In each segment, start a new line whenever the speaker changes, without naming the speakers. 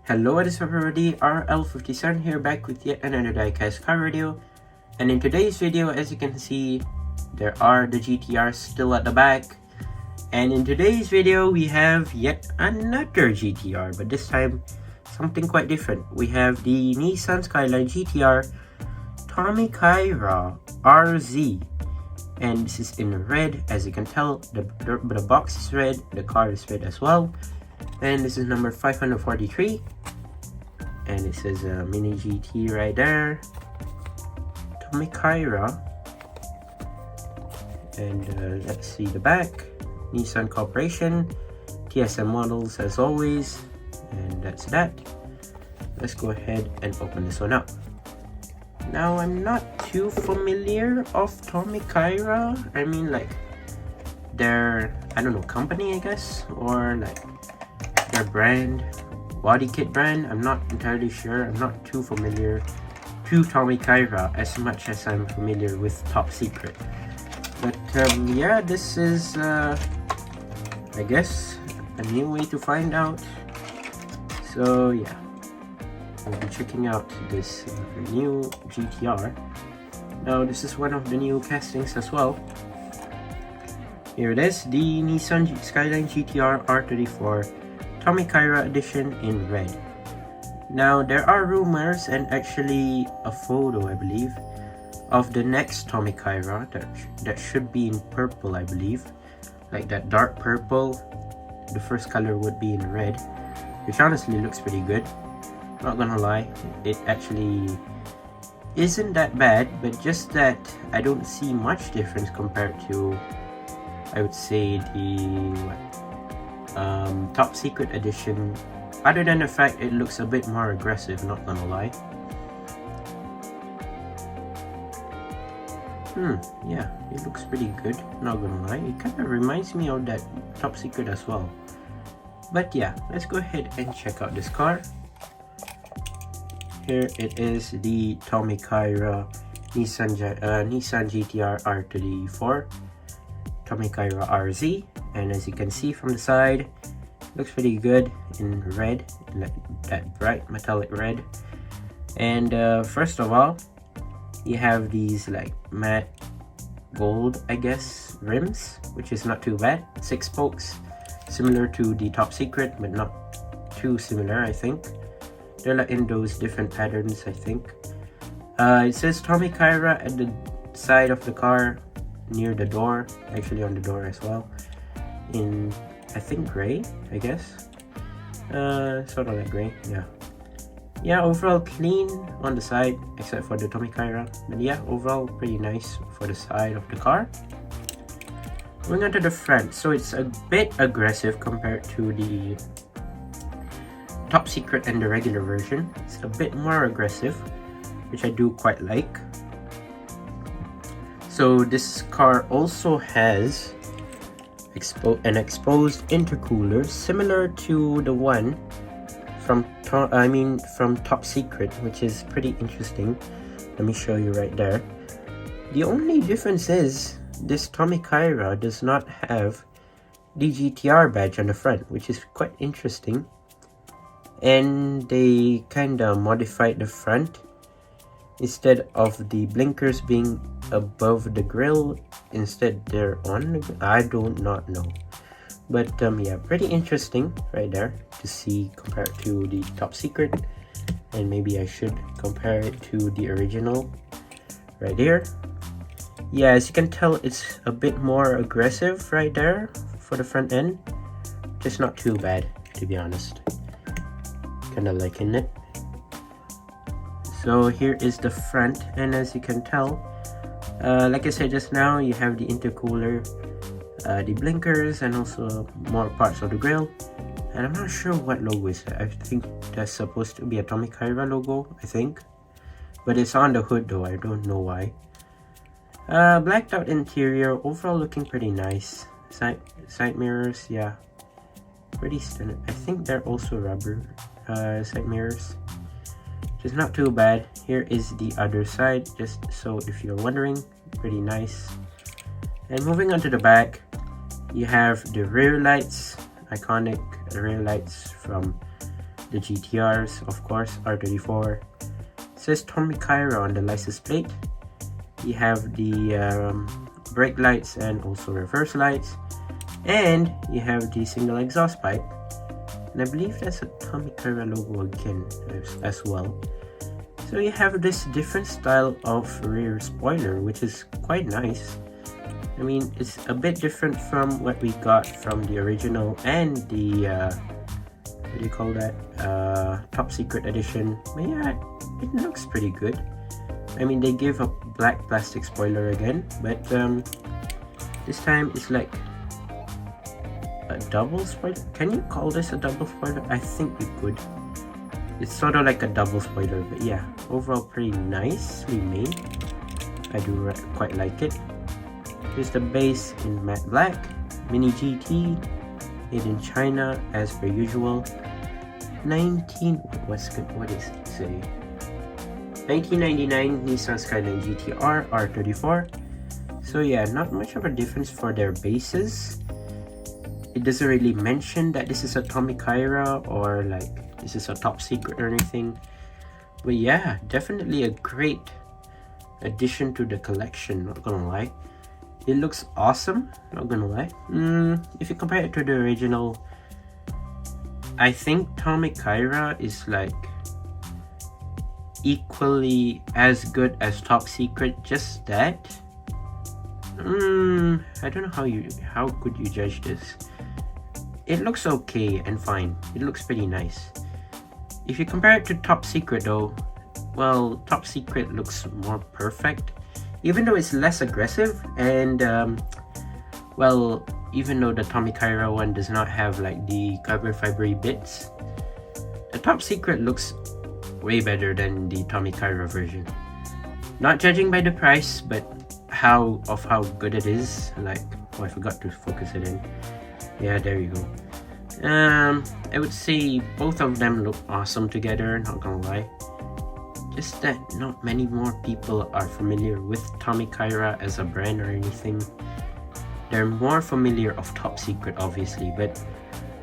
Hello, what is up everybody, RL57 here, back with yet another diecast car video. And in today's video, as you can see, there are the GTRs still at the back. And in today's video, we have yet another GTR, but this time something quite different. We have the Nissan Skyline GTR Tommykaira RZ. And this is in red, as you can tell. The box is red, the car is red as well. And this is number 543. And it says mini GT right there. Tommykaira. And let's see the back. Nissan Corporation. TSM models as always. And that's that. Let's go ahead and open this one up. Now, I'm not too familiar of Tommykaira. I mean, like, their, I don't know, company, I guess, or like their brand, body kit brand. I'm not entirely sure. I'm not too familiar to Tommykaira as much as I'm familiar with Top Secret. But yeah, this is, I guess, a new way to find out. So yeah. I'll be checking out this new GTR. Now, this is one of the new castings as well. Here it is, the Nissan Skyline GTR R34 Tommykaira edition in red. Now, there are rumors and actually a photo, I believe, of the next Tommykaira that should be in purple, I believe. Like that dark purple. The first color would be in red, which honestly looks pretty good. Not gonna lie, it actually isn't that bad, but just that I don't see much difference compared to, I would say, the Top Secret edition, other than the fact it looks a bit more aggressive, not gonna lie. Yeah, it looks pretty good, not gonna lie. It kind of reminds me of that Top Secret as well. But yeah, let's go ahead and check out this car. Here it is, the Tommykaira Nissan GTR R34 Tommykaira RZ, and as you can see from the side, looks pretty good in red, like that bright metallic red. And first of all, you have these like matte gold, I guess, rims, which is not too bad. 6 spokes, similar to the Top Secret, but not too similar, I think. They're like in those different patterns, I think. It says Tommykaira at the side of the car, near the door, actually on the door as well, in, I think, gray, I guess. Sort of like gray, yeah. Yeah, overall clean on the side, except for the Tommykaira. But yeah, overall pretty nice for the side of the car. Going on to the front, so it's a bit aggressive compared to the Top Secret and the regular version. It's a bit more aggressive, which I do quite like. So this car also has an exposed intercooler, similar to the one from Top Secret, which is pretty interesting. Let me show you right there. The only difference is this Tommykaira does not have the GTR badge on the front, which is quite interesting. And they kind of modified the front. Instead of the blinkers being above the grille, instead they're on the, I do not know. But yeah, pretty interesting right there to see compared to the Top Secret. And maybe I should compare it to the original right here. Yeah, as you can tell, it's a bit more aggressive right there for the front end. Just not too bad, to be honest. Kind of liking it. So here is the front, and as you can tell, like I said just now, you have the intercooler, the blinkers, and also more parts of the grille. And I'm not sure what logo is that. I think that's supposed to be a Tommykaira logo, I think, but it's on the hood though. I don't know why. Blacked out interior, overall looking pretty nice. Side mirrors, yeah, pretty standard. I think they're also rubber side mirrors, which is not too bad. Here is the other side, just so if you're wondering, pretty nice. And moving on to the back, you have the rear lights, iconic rear lights from the GTRs, of course, R34. It says Tommykaira on the license plate. You have the brake lights and also reverse lights, and you have the single exhaust pipe, and I believe that's a Tommykaira logo again as well. So you have this different style of rear spoiler, which is quite nice. I mean, it's a bit different from what we got from the original and the what do you call that, top secret edition. But yeah, it looks pretty good. I mean, they give a black plastic spoiler again, but this time it's like a double spoiler. Can you call this a double spoiler? I think you could. It's sort of like a double spoiler, but yeah, overall pretty nicely made. I do quite like it. Here's the base in matte black, Mini GT, made in China as per usual. What does it say? 1999 Nissan Skyline GTR R34. So yeah, not much of a difference for their bases. It doesn't really mention that this is a Tommykaira or like this is a top secret or anything. But yeah, definitely a great addition to the collection, not gonna lie. It looks awesome, not gonna lie. If you compare it to the original, I think Tommykaira is like equally as good as Top Secret, just that I don't know how could you judge this. It looks okay and fine. It looks pretty nice. If you compare it to Top Secret though, well, Top Secret looks more perfect, even though it's less aggressive, and well, even though the Tommykaira one does not have like the carbon fibery bits, the Top Secret looks way better than the Tommykaira version. Not judging by the price, but how good it is. Like, oh, I forgot to focus it in. Yeah, there you go. I would say both of them look awesome together, not gonna lie. Just that not many more people are familiar with Tommykaira as a brand or anything. They're more familiar of Top Secret, obviously, but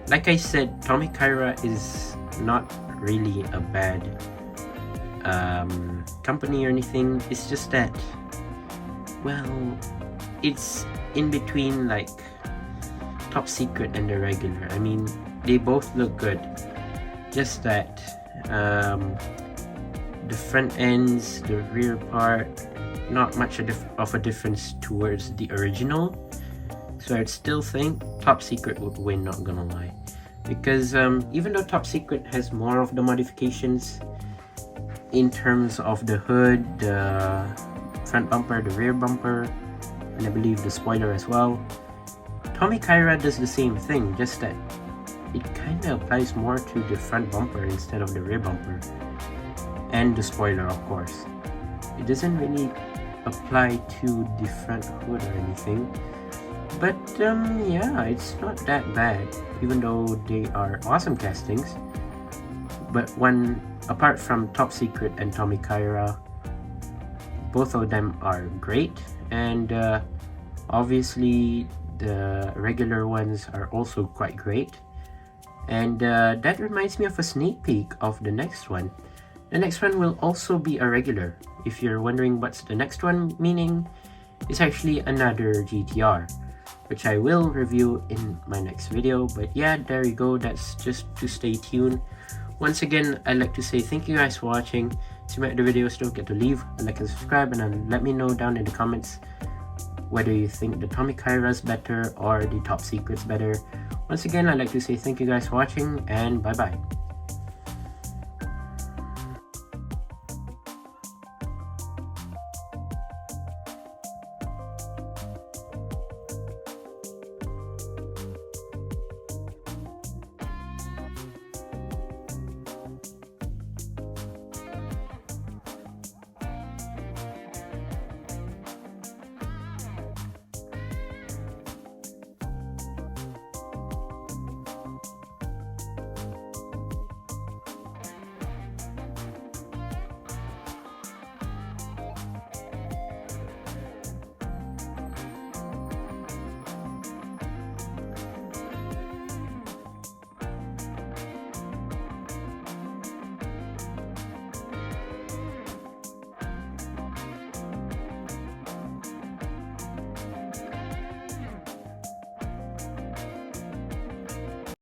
like I said, Tommykaira is not really a bad company or anything. It's just that, well, it's in between like Top Secret and the regular. I mean, they both look good, just that the front ends, the rear part, not much of a difference towards the original. So I'd still think Top Secret would win, not gonna lie, because even though Top Secret has more of the modifications in terms of the hood, the front bumper, the rear bumper, and I believe the spoiler as well, Tommykaira does the same thing, just that it kind of applies more to the front bumper instead of the rear bumper, and the spoiler, of course. It doesn't really apply to the front hood or anything, but yeah, it's not that bad, even though they are awesome castings. But apart from Top Secret and Tommykaira, both of them are great, and obviously the regular ones are also quite great. And that reminds me of a sneak peek of the next one. The next one will also be a regular. If you're wondering what's the next one meaning, it's actually another GTR, which I will review in my next video. But yeah, there you go, that's just to stay tuned. Once again, I'd like to say thank you guys for watching. If you like the videos, don't forget to leave a like and subscribe, and then let me know down in the comments whether you think the Tommykaira is better or the Top Secret's better. Once again, I'd like to say thank you guys for watching, and bye bye.